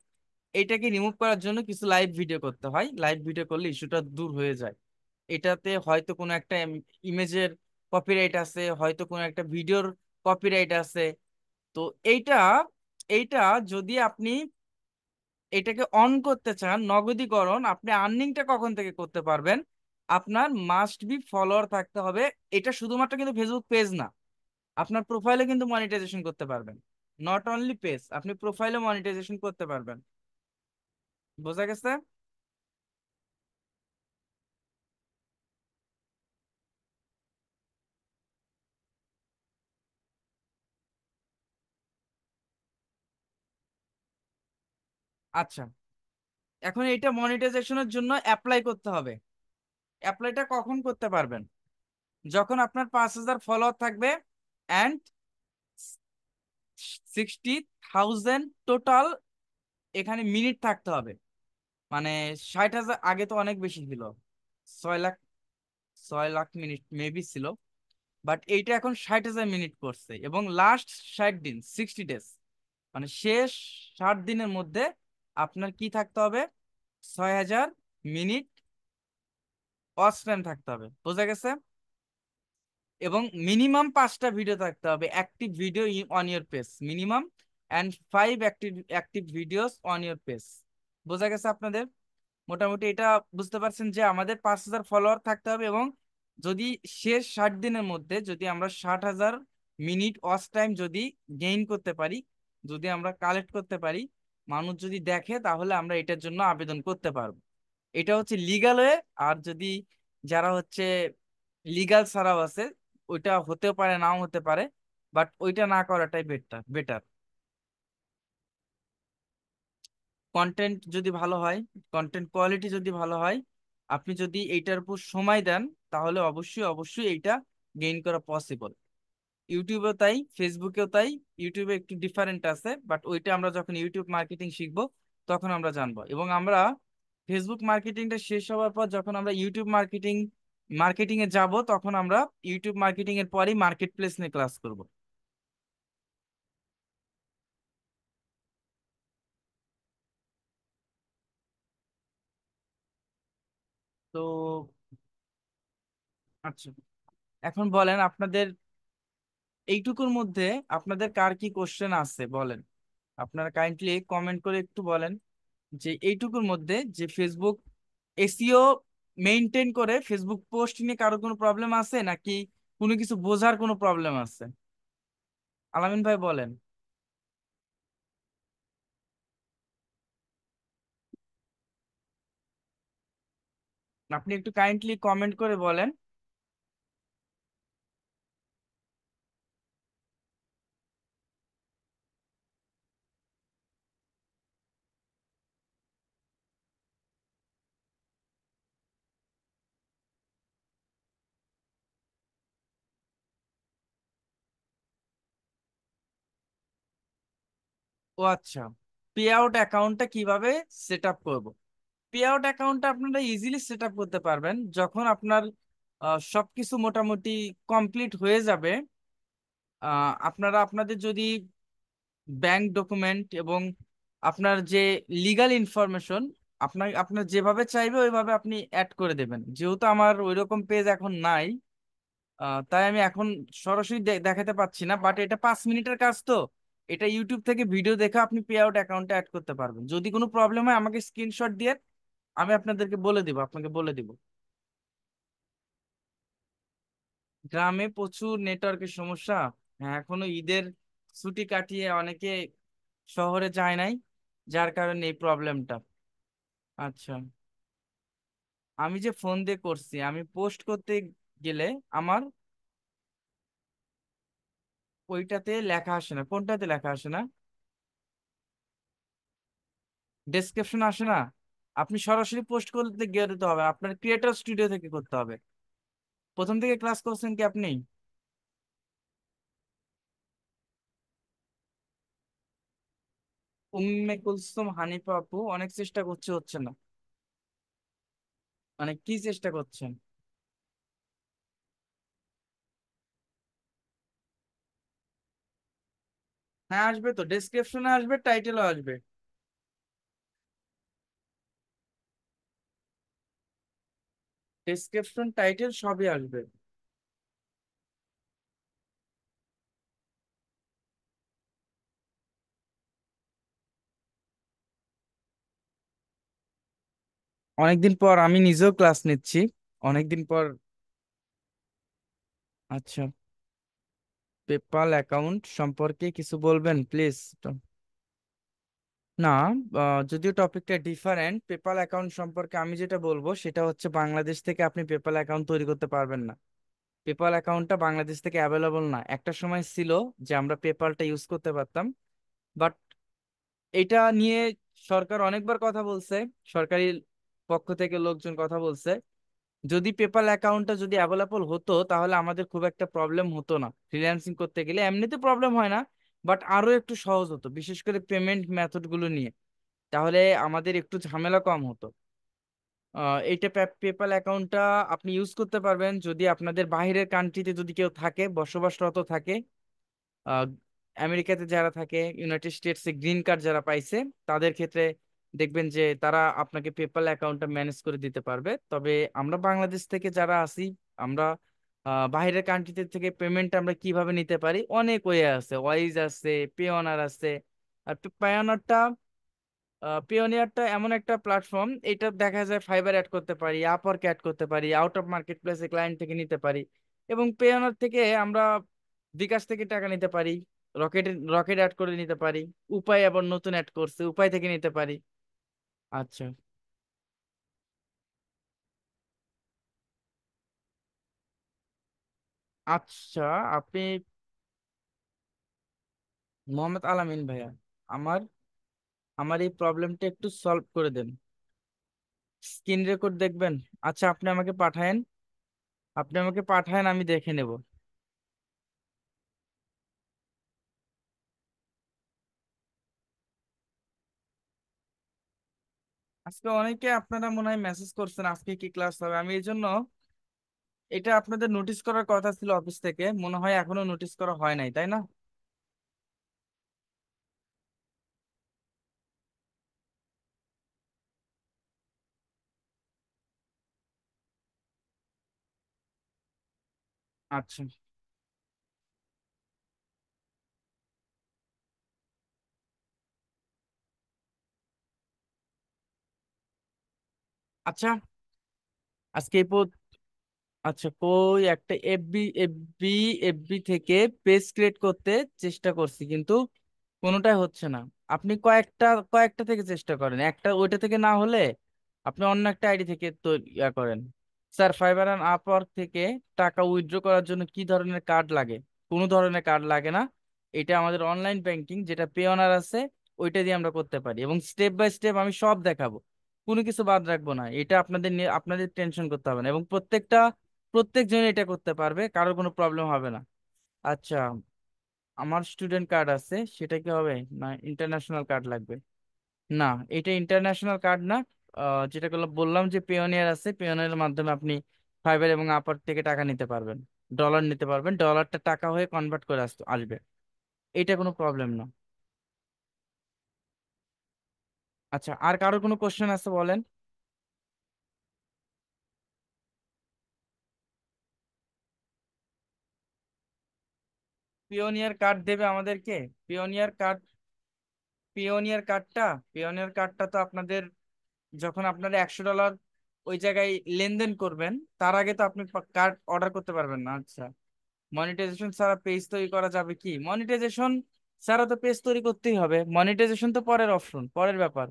A: এটাকে রিমুভ করার জন্য কিছু লাইভ ভিডিও করতে হয়, লাইভ ভিডিও করলে ইস্যুটা দূর হয়ে যায়। এটাতে হয়তো কোনো একটা ইমেজের কপিরাইট আছে, হয়তো কোনো একটা ভিডিওর কপিরাইট আছে। তো এইটা এইটা যদি আপনি এটাকে অন করতে চান, নগদীকরণ, আপনি আর্নিংটা কখন থেকে করতে পারবেন, আপনার মাস্ট বি ফলোয়ার থাকতে হবে। এটা শুধুমাত্র কিন্তু ফেসবুক পেজ না, আপনার প্রোফাইলে কিন্তু মনিটাইজেশন করতে পারবেন। নট অনলি পেজ, আপনি প্রোফাইলে মনিটাইজেশন করতে পারবেন। বোঝা গেছে? আচ্ছা, এখন এটা মনিটাইজেশনের জন্য অ্যাপ্লাই করতে হবে। অ্যাপ্লাইটা কখন করতে পারবেন? যখন আপনার 5,000 ফলোয়ার থাকবে অ্যান্ড 60,000 টোটাল এখানে মিনিট থাকতে হবে। মানে 60,000, আগে তো অনেক বেশি ছিল, 6 লাখ, 6 লাখ মিনিট মেবি ছিল, বাট এইটা এখন 60,000 মিনিট করছে, এবং লাস্ট 60 দিন, 60 ডেজ, মানে শেষ 60 দিনের মধ্যে আপনার কি থাকতে হবে? 6,000 মিনিট ওয়াচ টাইম থাকতে হবে। বোঝা গেছে? এবং মিনিমাম 5টা ভিডিও থাকতে হবে, active video on your page minimum, and 5 active videos on your page. বোঝা গেছে আপনাদের? মোটামুটি এটা বুঝতে পারছেন যে আমাদের 5,000 ফলোয়ার থাকতে হবে, এবং যদি শেষ 60 দিনের মধ্যে যদি আমরা 60,000 মিনিট ওয়াচ টাইম যদি গেইন করতে পারি, যদি আমরা কালেক্ট করতে পারি, মানুষ যদি দেখে, তাহলে আমরা এটার জন্য আবেদন করতে পারবো। এটা হচ্ছে লিগাল ওয়ে। আর যদি যারা হচ্ছে লিগাল ছাড়াও আছে, ওইটা হতেও পারে নাও হতে পারে, বাট ওইটা না করাটাই বেটার বেটার। কন্টেন্ট যদি ভালো হয়, কন্টেন্ট কোয়ালিটি যদি ভালো হয়, আপনি যদি এইটার উপর সময় দেন, তাহলে অবশ্যই অবশ্যই এইটা গেইন করা পসিবল। ইউটিউবেও তাই, ফেসবুকেও তাই। ইউটিউবে একটু ডিফারেন্ট আছে, বাট ওইটা আমরা যখন ইউটিউব মার্কেটিং শিখবো তখন আমরা জানবো। এবং আমরা ফেসবুক মার্কেটিংটা শেষ হওয়ার পর যখন আমরা ইউটিউব মার্কেটিং এ যাব, তখন আমরা ইউটিউব মার্কেটিং এর পরই মার্কেট প্লেস নিয়ে ক্লাস করব। তো আচ্ছা, এখন বলেন আপনাদের এইটুকুর মধ্যে আপনাদের কার কি কোশ্চেন আছে বলেন। আপনারা কাইন্ডলি কমেন্ট করে একটু বলেন যে এইটুকুর মধ্যে যে ফেসবুক এসইও মেইনটেইন করে ফেসবুক পোস্ট নিয়ে কারো কোনো প্রবলেম আছে, নাকি কোনো কিছু বোঝার কোনো প্রবলেম আছে? আলামিন ভাই বলেন। আপনি একটু কাইন্ডলি কমেন্ট করে বলেন। ও আচ্ছা, পে আউট অ্যাকাউন্টটা কিভাবে সেট আপ করবো? পে আউট অ্যাকাউন্টটা আপনারা ইজিলি সেট আপ করতে পারবেন যখন আপনার সবকিছু মোটামুটি কমপ্লিট হয়ে যাবে। আপনারা আপনাদের যদি ব্যাংক ডকুমেন্ট এবং আপনার যে লিগ্যাল ইনফরমেশন, আপনার আপনার যেভাবে চাইবে ওইভাবে আপনি অ্যাড করে দেবেন। যেহেতু আমার ওইরকম পেজ এখন নাই, তাই আমি এখন সরাসরি দেখাতে পাচ্ছি না, বাট এটা 5 মিনিটের কাজ তো। এটা ইউটিউব থেকে ভিডিও দেখে আপনি পে আউট অ্যাকাউন্টে অ্যাড করতে পারবেন। যদি কোনো প্রবলেম হয় আমাকে স্ক্রিনশট দিয়ে আমি আপনাদেরকে বলে দিব, আপনাকে বলে দিব। গ্রামে প্রচুর নেটওয়ার্কের সমস্যা। হ্যাঁ, এখনো ঈদের ছুটি কাটিয়ে অনেকে শহরে যায় নাই, যার কারণে এই প্রবলেমটা। আচ্ছা, আমি যে ফোন দিয়ে করছি, আমি পোস্ট করতে গেলে আমার ওইটাতে লেখা আসে না। কোনটাতে লেখা আসে না? ডেসক্রিপশন আসে না? আপনি সরাসরি পোস্ট করতে গিয়ে দিতে হবে, আপনার ক্রিয়েটর স্টুডিও থেকে করতে হবে। প্রথম থেকে ক্লাস করছেন কি আপনি? উম্মে কুলসুম হানিফা আপু অনেক চেষ্টা করছে, হচ্ছে না। মানে কি চেষ্টা করছেন? হ্যাঁ আসবে তো, ডেসক্রিপশনে আসবে, টাইটেলও আসবে। ডেসক্রিপশন, টাইটেল সবই আসবে। অনেকদিন পর আমি নিজেও ক্লাস নিচ্ছি, অনেকদিন পর। আচ্ছা, পেপাল অ্যাকাউন্ট সম্পর্কে কিছু বলবেন প্লিজ? না, যদিও টপিকটা ডিফারেন্ট, পেপাল অ্যাকাউন্ট সম্পর্কে আমি যেটা বলবো সেটা হচ্ছে বাংলাদেশ থেকে আপনি পেপাল অ্যাকাউন্ট তৈরি করতে পারবেন না। পেপাল অ্যাকাউন্টটা বাংলাদেশ থেকে অ্যাভেলেবল না। একটা সময় ছিল যে আমরা পেপালটা ইউজ করতে পারতাম, বাট এটা নিয়ে সরকার অনেকবার কথা বলছে, সরকারি পক্ষ থেকে লোকজন কথা বলছে, যদি পেপাল অ্যাকাউন্টটা যদি অ্যাভেলেবল হতো তাহলে আমাদের খুব একটা প্রবলেম হতো না। ফ্রিল্যান্সিং করতে গেলে এমনিতে প্রবলেম হয় না, বাট আরো একটু সহজ হতো, বিশেষ করে পেমেন্ট মেথড গুলো নিয়ে। তাহলে আমাদের একটু ঝামেলা কম হতো। এইটা পেপাল অ্যাকাউন্টটা আপনি ইউজ করতে পারবেন যদি আপনাদের বাইরের কান্ট্রিতে যদি কেউ থাকে, বসবাসরত থাকে। আহ, আমেরিকাতে যারা থাকে, ইউনাইটেড স্টেটসে গ্রিন কার্ড যারা পাইছে, তাদের ক্ষেত্রে দেখবেন যে তারা আপনাকে পেপাল অ্যাকাউন্টটা ম্যানেজ করে দিতে পারবে। তবে আমরা বাংলাদেশ থেকে যারা আছি, আমরা বাইরের কান্ট্রিতে থেকে পেমেন্ট আমরা কিভাবে নিতে পারি, অনেক ওয়ে আছে, ওয়াইজ আছে, পেওনার আছে। আর পেওনারটা পিওনিয়ারটা এমন একটা প্ল্যাটফর্ম, এটা দেখা যায় ফাইবার অ্যাড করতে পারি, আপওয়ার্ক অ্যাড করতে পারি, আউট অফ মার্কেট প্লেসে ক্লায়েন্ট থেকে নিতে পারি। এবং পেওনার থেকে আমরা বিকাশ থেকে টাকা নিতে পারি, রকেট রকেট অ্যাড করে নিতে পারি। উপায় আবার নতুন অ্যাড করছে, উপায় থেকে নিতে পারি। আচ্ছা। আচ্ছা, আপনি মোহাম্মদ আলামিন ভাইয়া, আমার আমার এই প্রবলেমটা একটু সলভ করে দেন। স্ক্রিন রেকর্ড দেখবেন? আচ্ছা, আপনি আমাকে পাঠায়েন, আমি দেখে নেব। আজকে অনেকে আপনারা মনে হয় মেসেজ করছেন আজকে কি ক্লাস হবে, আমি এই জন্য, এটা আপনাদের নোটিশ করার কথা ছিল অফিস থেকে, মনে হয় এখনো নোটিশ করা হয় নাই, তাই না? আচ্ছা। আচ্ছা, আজকে আচ্ছা, কই একটা এফবি এফবি থেকে পেজ ক্রিয়েট করতে চেষ্টা করছি, কিন্তু কোনোটাই হচ্ছে না। আপনি কয়েকটা কয়েকটা থেকে চেষ্টা করেন, একটা ওইটা থেকে না হলে আপনি অন্য একটা আইডি থেকে তো ইয়া করেন। স্যার, ফাইবার অ্যান্ড আপওয়ার্ক থেকে টাকা উইথড্র করার জন্য কি ধরনের কার্ড লাগে? কোনো ধরনের কার্ড লাগে না। এটা আমাদের অনলাইন ব্যাংকিং, যেটা পে অনার আছে, ওইটা দিয়ে আমরা করতে পারি, এবং স্টেপ বাই স্টেপ আমি সব দেখাবো, কোনো কিছু বাদ রাখবো না। এটা আপনাদের টেনশন করতে হবে না, এবং প্রত্যেকজন এটা করতে পারবে, কারোর কোনো প্রবলেম হবে না। আচ্ছা, আমার স্টুডেন্ট কার্ড আছে, সেটা কি হবে না ইন্টারন্যাশনাল কার্ড লাগবে? না, এটা ইন্টারন্যাশনাল কার্ড না। যেটা বললাম যে পেওনিয়ার আছে, পেওনিয়ারের মাধ্যমে আপনি ফাইবার এবং আপার থেকে টাকা নিতে পারবেন, ডলার নিতে পারবেন, ডলারটা টাকা হয়ে কনভার্ট করে আসবে। এটা কোনো প্রবলেম না। আচ্ছা, আর কারো কোনো কোশ্চেন আছে বলেন। পিওনিয়ার কার্ড দেবে আমাদেরকে? পিওনিয়ার কার্ড পিওনিয়ার কার্ডটা পিওনিয়ার কার্ডটা তো আপনাদের, যখন আপনারা $100 ওই জায়গায় লেনদেন করবেন, তার আগে তো আপনি কার্ড অর্ডার করতে পারবেন না। আচ্ছা, মনিটাইজেশন ছাড়া পেজ তৈরি করা যাবে কি? মনিটাইজেশন ছাড়া তো পেজ তৈরি করতেই হবে, মনিটাইজেশন তো পরের অপশন, পরের ব্যাপার।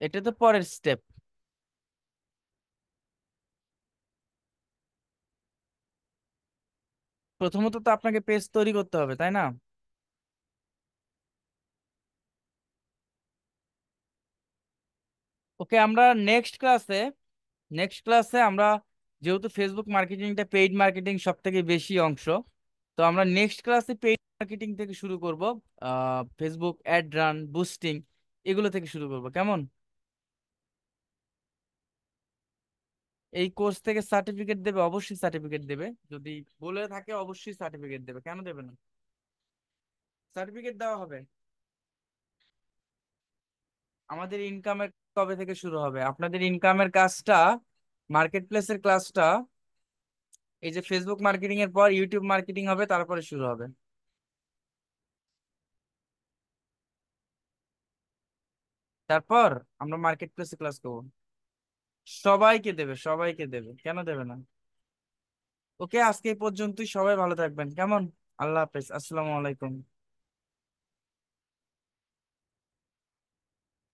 A: এটা তো পরের স্টেপ। প্রথমত তো আপনাকে পেজ তৈরি করতে হবে, তাই না? ওকে, আমরা নেক্সট ক্লাসে আমরা, যেহেতু ফেসবুক মার্কেটিংটা পেইড মার্কেটিং সব থেকে বেশি অংশ, তো আমরা নেক্সট ক্লাসে পেইড মার্কেটিং থেকে শুরু করব। ফেসবুক অ্যাড রান, বুস্টিং, এগুলো থেকে শুরু করব, কেমন? এই কোর্স থেকে সার্টিফিকেট দেবে, অবশ্যই সার্টিফিকেট দেবে। যদি বলে থাকে অবশ্যই সার্টিফিকেট দেবে, কেন দেবে না? সার্টিফিকেট দেওয়া হবে। আমাদের ইনকামের কবে থেকে শুরু হবে? আপনাদের ইনকামের কাজটা, মার্কেট প্লেসের ক্লাসটা, এই যে ফেসবুক মার্কেটিং এর পর ইউটিউব মার্কেটিং হবে, তারপরে শুরু হবে। তারপর আমরা মার্কেট প্লেসে ক্লাস করবো। সবাইকে দেবে, কেন দেবে না? ওকে, আজকে এই পর্যন্তই, সবাই ভালো থাকবেন, কেমন? আল্লাহ হাফেজ, আসসালামু আলাইকুম।